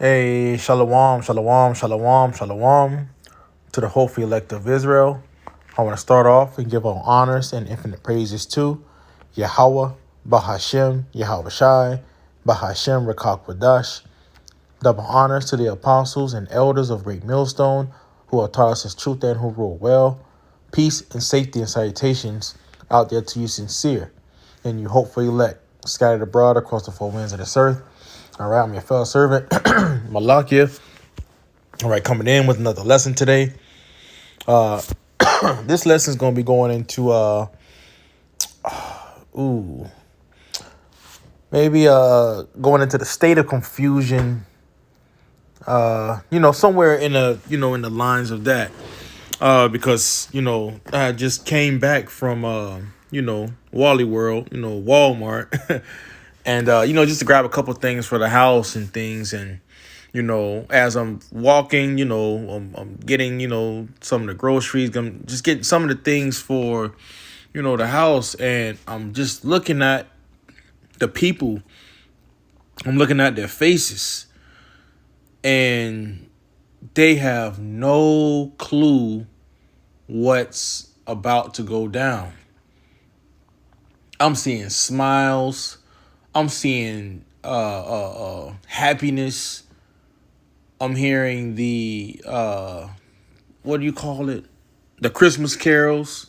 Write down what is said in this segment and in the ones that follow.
Hey, shalom, shalom, shalom, shalom to the hopeful elect of Israel. I want to start off and give all honors and infinite praises to Yahweh, Bahashem, Yahweh Shai, Bahashem, Rakak Wadash. Double honors to the apostles and elders of Great Millstone who have taught us his truth and who rule well. Peace and safety and salutations out there to you sincere and you hopeful elect scattered abroad across the four winds of this earth. All right, I'm your fellow servant, Malakia. All right, coming in with another lesson today. This lesson is going to be going into going into the state of confusion. Somewhere in in the lines of that, because I just came back from Wally World, Walmart, and just to grab a couple things for the house and things, and as I'm walking, I'm getting some of the groceries. I'm just getting some of the things for the house, and I'm just looking at the people. I'm looking at their faces, and they have no clue what's about to go down. I'm seeing smiles. I'm seeing happiness. I'm hearing the what do you call it? The Christmas carols.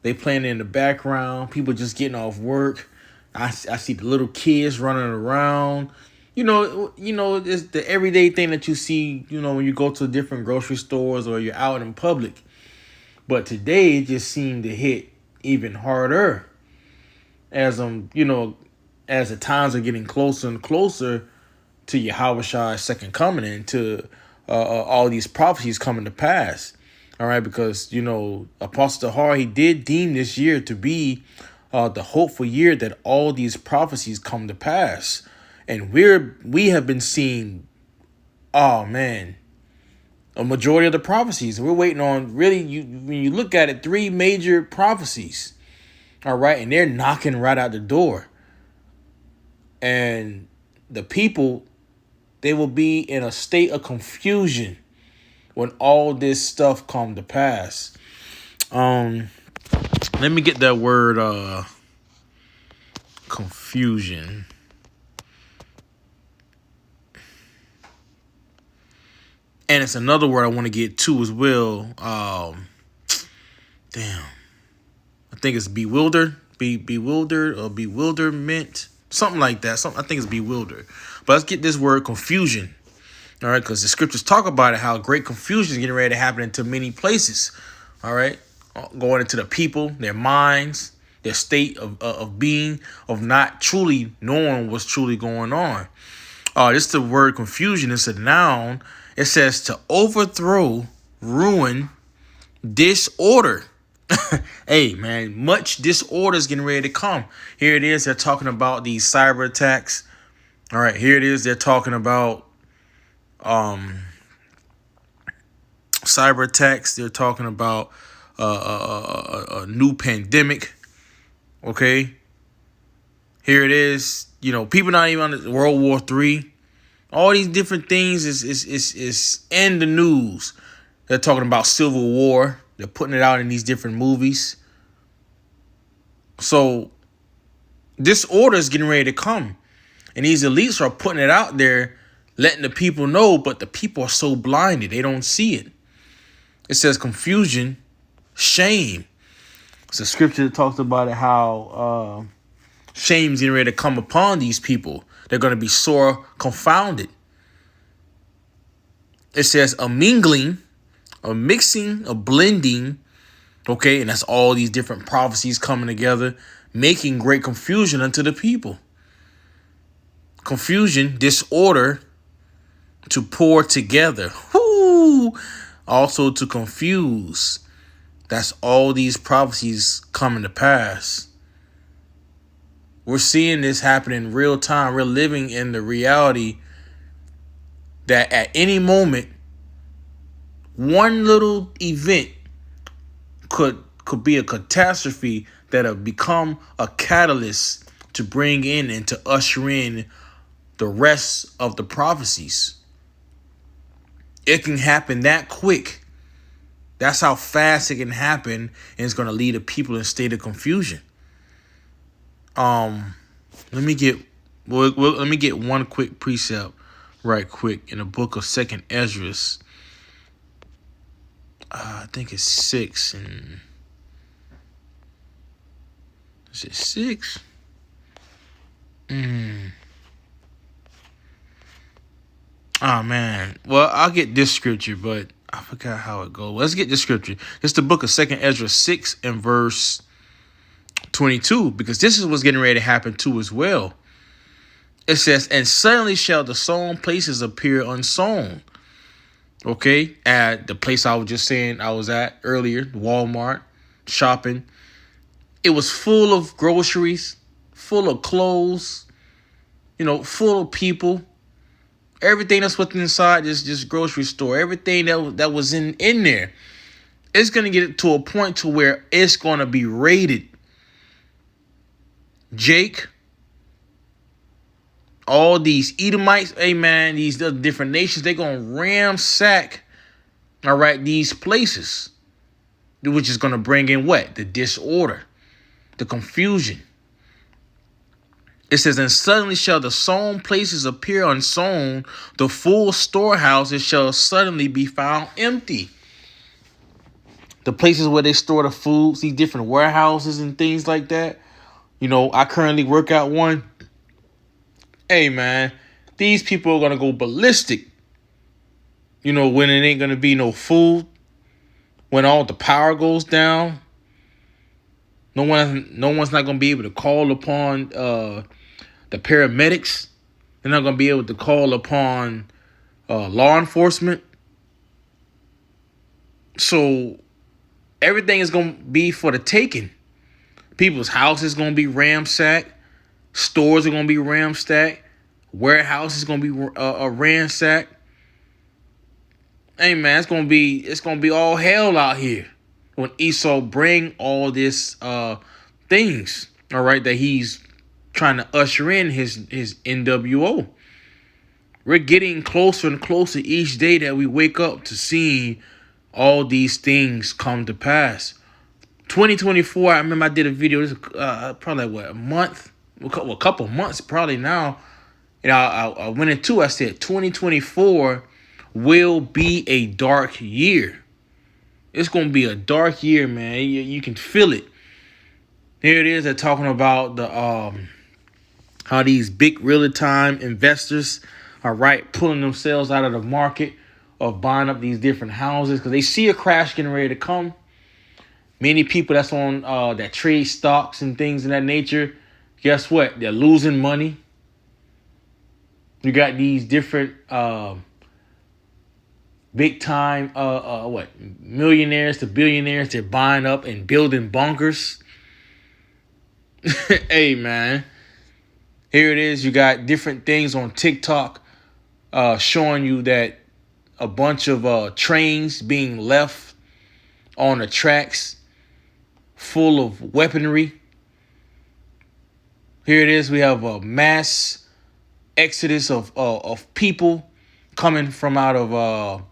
They playing in the background. People just getting off work. I see the little kids running around. It's the everyday thing that you see, when you go to different grocery stores or you're out in public. But today it just seemed to hit even harder as as the times are getting closer and closer to Yahweh's second coming and to all these prophecies coming to pass. All right, because Apostle Tahar, he did deem this year to be the hopeful year that all these prophecies come to pass, and we have been seeing, oh man, a majority of the prophecies. We're waiting on really, when you look at it, 3 major prophecies. All right, and they're knocking right out the door, and the people, they will be in a state of confusion when all this stuff come to pass. Let me get that word confusion. And it's another word I want to get to as well. Damn. I think it's bewildered. Bewildered or bewilderment. Something like that. I think it's bewildered. But let's get this word confusion. All right, because the scriptures talk about it, how great confusion is getting ready to happen into many places. All right, going into the people, their minds, their state of being, of not truly knowing what's truly going on. This is the word confusion. It's a noun. It says to overthrow, ruin, disorder. Hey, man, much disorder is getting ready to come. Here it is. They're talking about these cyber attacks. All right, here it is. They're talking about cyber attacks. They're talking about a new pandemic. Okay, here it is. People not even on World War III. All these different things is in the news. They're talking about Civil War. They're putting it out in these different movies. So disorder is getting ready to come, and these elites are putting it out there, letting the people know, but the people are so blinded, they don't see it. It says confusion, shame. It's a scripture that talks about it, how shame's getting ready to come upon these people. They're going to be sore confounded. It says a mingling, a mixing, a blending. Okay, and that's all these different prophecies coming together, making great confusion unto the people. Confusion, disorder, to pour together. Whoo! Also to confuse. That's all these prophecies coming to pass. We're seeing this happen in real time. We're living in the reality that at any moment, one little event could be a catastrophe that'll become a catalyst to bring in and to usher in the rest of the prophecies. It can happen that quick. That's how fast it can happen, and it's going to lead the people in a state of confusion. Let me get let me get one quick precept right quick in the book of Second Esdras. I think it's 6 and is it 6? Oh man. Well, I'll get this scripture, but I forgot how it goes. Let's get this scripture. It's the book of Second Esdras 6 and verse 22, because this is what's getting ready to happen too as well. It says, and suddenly shall the sown places appear unsown. Okay, at the place I was just saying I was at earlier, Walmart, shopping. It was full of groceries, full of clothes, full of people. Everything that's what's inside this grocery store, everything that was in there, it's going to get to a point to where it's going to be raided. Jake, all these Edomites, amen, these other different nations, they're going to ransack, all right, these places, which is going to bring in what? The disorder, the confusion. It says, and suddenly shall the sown places appear unsown, the full storehouses shall suddenly be found empty. The places where they store the foods, these different warehouses and things like that. I currently work out one. Hey, man, these people are going to go ballistic. When it ain't going to be no food, when all the power goes down, no one's not going to be able to call upon the paramedics. They're not going to be able to call upon law enforcement. So everything is going to be for the taking. People's houses going to be ransacked. Stores are going to be ransacked. Warehouses going to be ransacked. Hey man, it's gonna be all hell out here when Esau bring all this things, all right, that he's trying to usher in his NWO. We're getting closer and closer each day that we wake up to seeing all these things come to pass. 2024, I remember I did a video, probably a couple months probably now. I went into, I said 2024 will be a dark year. It's going to be a dark year, man. You can feel it. Here it is. They're talking about the how these big real-time investors are pulling themselves out of the market of buying up these different houses because they see a crash getting ready to come. Many people that's on that trade stocks and things of that nature, guess what? They're losing money. You got these different big time millionaires to billionaires, they're buying up and building bunkers. Hey man, here it is. You got different things on TikTok showing you that a bunch of trains being left on the tracks full of weaponry. Here it is. We have a mass exodus of people coming from out of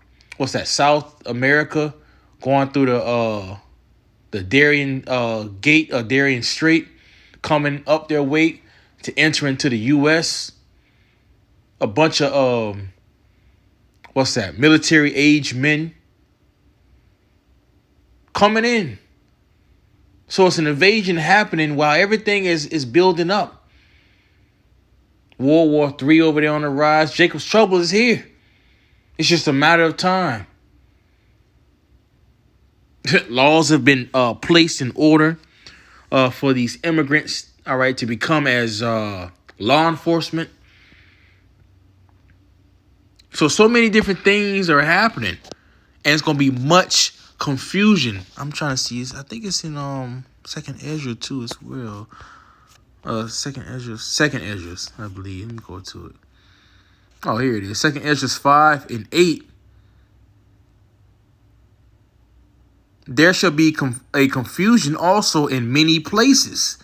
South America, going through the Darien Gate or Darien Strait, coming up their way to enter into the U.S. A bunch of military age men coming in. So it's an invasion happening while everything is building up. World War III over there on the rise. Jacob's trouble is here. It's just a matter of time. Laws have been placed in order for these immigrants, all right, to become as law enforcement. So many different things are happening, and it's gonna be much confusion. I'm trying to see. I think it's in Second Ezra too as well. Second Ezra, I believe. Let me go to it. Oh, here it is. Second Ezra 5 and 8. There shall be a confusion also in many places,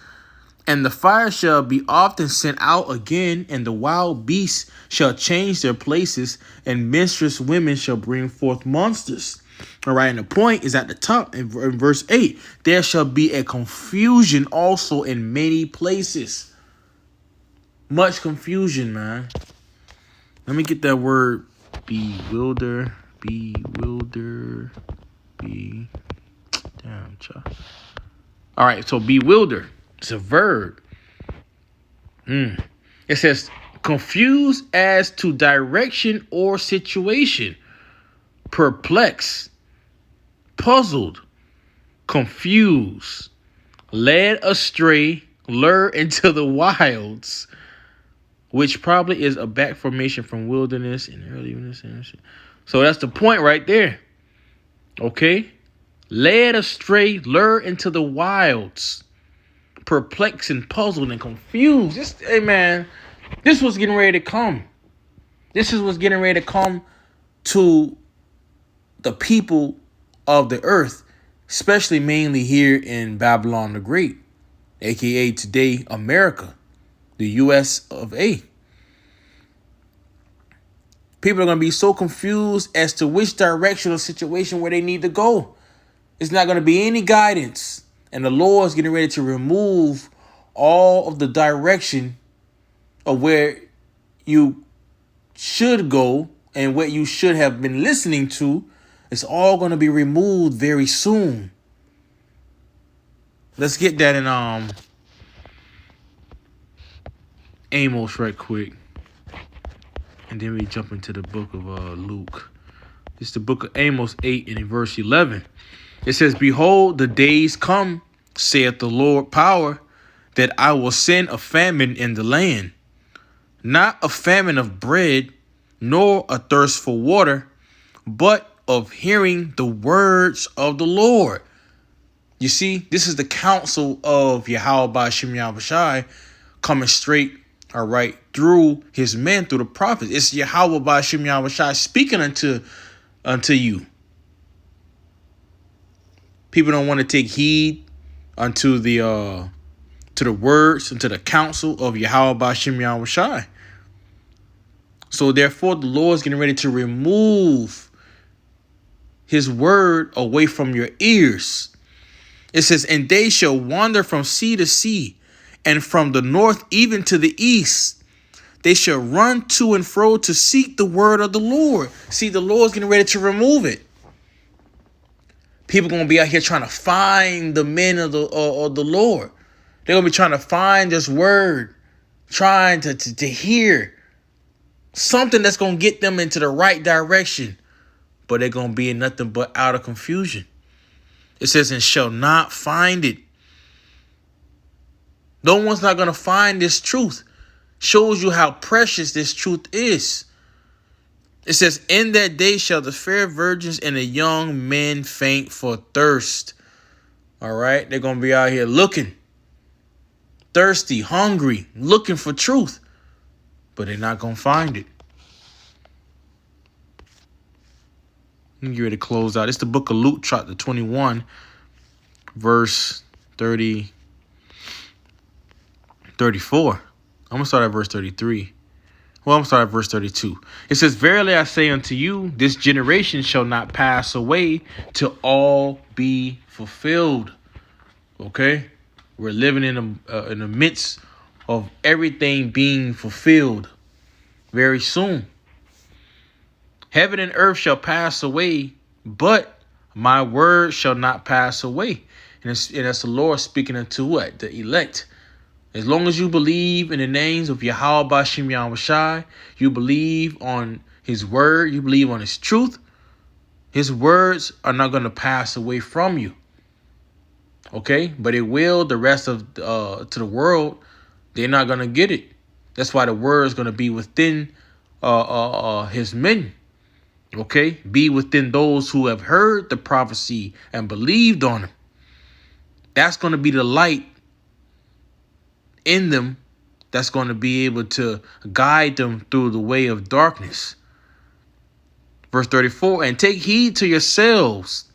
And the fire shall be often sent out again, and the wild beasts shall change their places, and minstrous women shall bring forth monsters. All right, and the point is at the top in verse 8. There shall be a confusion also in many places. Much confusion, man. Let me get that word. Bewilder. Damn, child. All right, so bewilder. It's a verb. It says confused as to direction or situation, perplexed, puzzled, confused, led astray, lured into the wilds, which probably is a back formation from wilderness and earliness. So that's the point right there. Okay? Led astray, lured into the wilds, perplexed and puzzled and confused. Hey man, this was getting ready to come. This is what's getting ready to come to the people of the earth, especially mainly here in Babylon the Great, aka today America, the US of A. People are going to be so confused as to which direction or situation where they need to go. It's not going to be any guidance. And the Lord is getting ready to remove all of the direction of where you should go and what you should have been listening to. It's all going to be removed very soon. Let's get that in Amos right quick. And then we jump into the book of Luke. It's the book of Amos 8 and in verse 11. It says, behold, the days come, saith the Lord power, that I will send a famine in the land. Not a famine of bread, nor a thirst for water, but of hearing the words of the Lord. You see, this is the counsel of Yahweh Ba'Shem Yahushai coming straight, all right, through his men, through the prophets. It's Yahweh Ba'Shem Yahushai speaking unto you. People don't want to take heed unto the to the words, unto the counsel of Yahweh Ba'Shem Yahushai. So therefore, the Lord is getting ready to remove his word away from your ears. It says, and they shall wander from sea to sea, and from the north even to the east. They shall run to and fro to seek the word of the Lord. See, the Lord's getting ready to remove it. People going to be out here trying to find the men of the Lord. They're going to be trying to find this word, trying to hear something that's going to get them into the right direction. But they're going to be in nothing but out of confusion. It says, and shall not find it. No one's not going to find this truth. Shows you how precious this truth is. It says, in that day shall the fair virgins and the young men faint for thirst. All right. They're going to be out here looking, thirsty, hungry, looking for truth. But they're not going to find it. Let me get ready to close out. It's the book of Luke, chapter 21, verse 34. I'm going to start at verse 33. Well, I'm going to start at verse 32. It says, verily I say unto you, this generation shall not pass away till all be fulfilled. Okay? We're living in the midst of everything being fulfilled very soon. Heaven and earth shall pass away, but my word shall not pass away. And that's the Lord speaking unto what? The elect. As long as you believe in the names of Yahweh Ba'Shem Yahushai, you believe on his word, you believe on his truth, his words are not going to pass away from you. Okay? But it will. The rest of to the world, they're not going to get it. That's why the word is going to be within his men. Okay? Be within those who have heard the prophecy and believed on him. That's going to be the light in them that's going to be able to guide them through the way of darkness. Verse 34, and take heed to yourselves,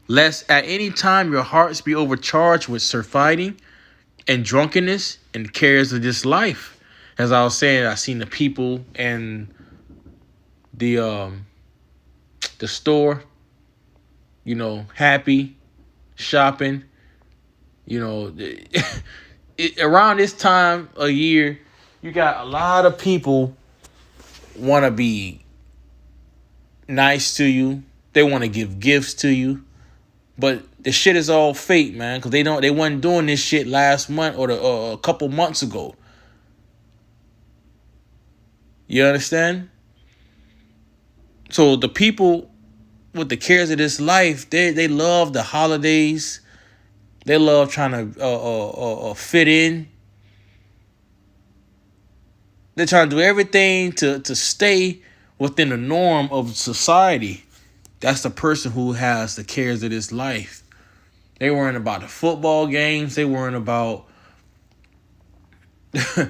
lest at any time your hearts be overcharged with surfeiting and drunkenness and cares of this life. As I was saying, I seen the people in the store, happy, shopping. Around this time of year, you got a lot of people want to be nice to you. They want to give gifts to you. But the shit is all fake, man, because they wasn't doing this shit last month or a couple months ago. You understand? So the people with the cares of this life, they love the holidays. They love trying to fit in. They're trying to do everything to stay within the norm of society. That's the person who has the cares of this life. They worrying about the football games. They worrying about the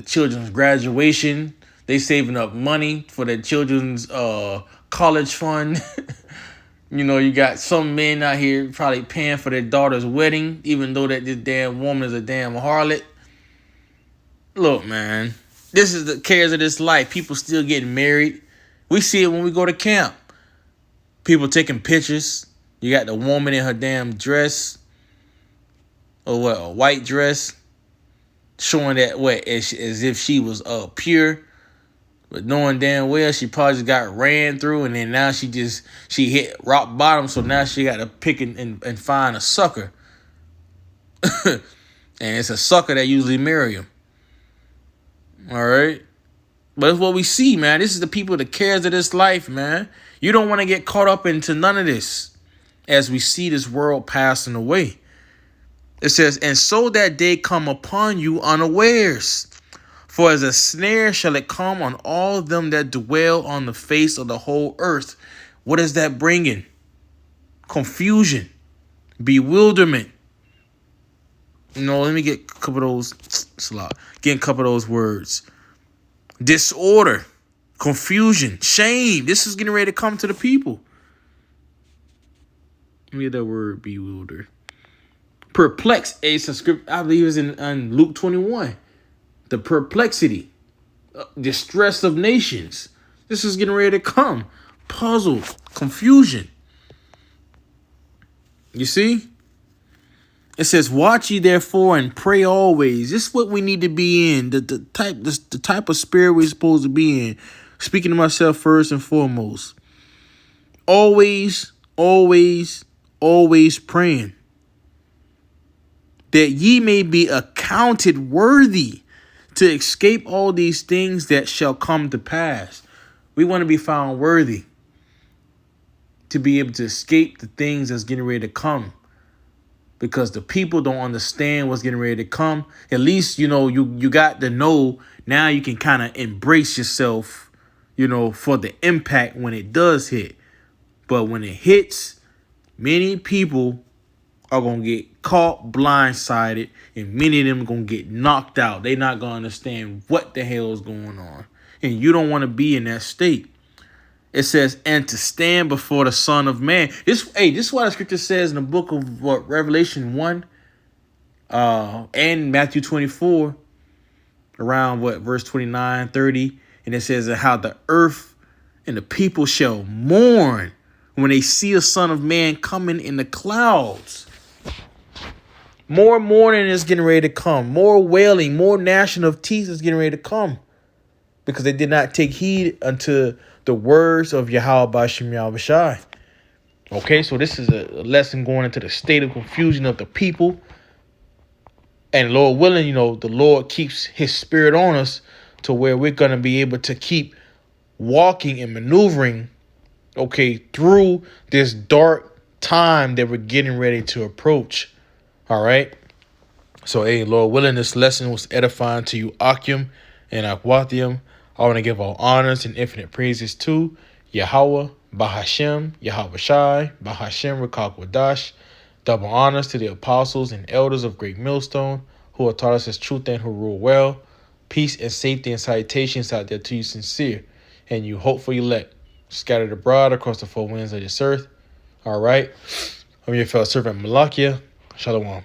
children's graduation. They saving up money for their children's college fund. You got some men out here probably paying for their daughter's wedding, even though that this damn woman is a damn harlot. Look, man, this is the cares of this life. People still getting married. We see it when we go to camp. People taking pictures. You got the woman in her damn dress, or what, a white dress, showing that as if she was pure, but knowing damn well she probably just got ran through, and then now she hit rock bottom. So now she got to pick and find a sucker, and it's a sucker that usually marry him. All right. But it's what we see, man. This is the people that cares of this life, man. You don't want to get caught up into none of this as we see this world passing away. It says, and so that day come upon you unawares. For as a snare shall it come on all them that dwell on the face of the whole earth. What is that bringing? Confusion, bewilderment. Let me get a couple of those words. Disorder, confusion, shame. This is getting ready to come to the people. Let me get that word, bewilder. Perplex. It's a script, I believe it's in Luke 21. The perplexity, distress of nations. This is getting ready to come. Puzzle, confusion. You see? It says, watch ye therefore and pray always. This is what we need to be in. The type of spirit we're supposed to be in. Speaking to myself first and foremost. Always, always, always praying. That ye may be accounted worthy to escape all these things that shall come to pass. We want to be found worthy to be able to escape the things that's getting ready to come. Because the people don't understand what's getting ready to come. At least, you got to know. Now you can kind of embrace yourself, for the impact when it does hit. But when it hits, many people are going to get caught blindsided. And many of them are going to get knocked out. They're not going to understand what the hell is going on. And you don't want to be in that state. It says, and to stand before the Son of Man. This is what the scripture says in the book of Revelation 1 and Matthew 24, around verse 29, 30. And it says how the earth and the people shall mourn when they see the Son of Man coming in the clouds. More mourning is getting ready to come. More wailing, more gnashing of teeth is getting ready to come. Because they did not take heed unto the words of Yahweh B'Shem Yahushai. Okay, so this is a lesson going into the state of confusion of the people. And Lord willing, the Lord keeps his spirit on us to where we're going to be able to keep walking and maneuvering, through this dark time that we're getting ready to approach. All right. So, Lord willing, this lesson was edifying to you, Akim and Akwathium. I want to give all honors and infinite praises to Yahweh, Bahashem, Yahweh Shai, Bahashem, Rakakwadash. Double honors to the apostles and elders of Great Millstone who have taught us his truth and who rule well. Peace and safety and salutations out there to you sincere and you hopeful elect, scattered abroad across the four winds of this earth. All right. I'm your fellow servant Malakia. Shalom.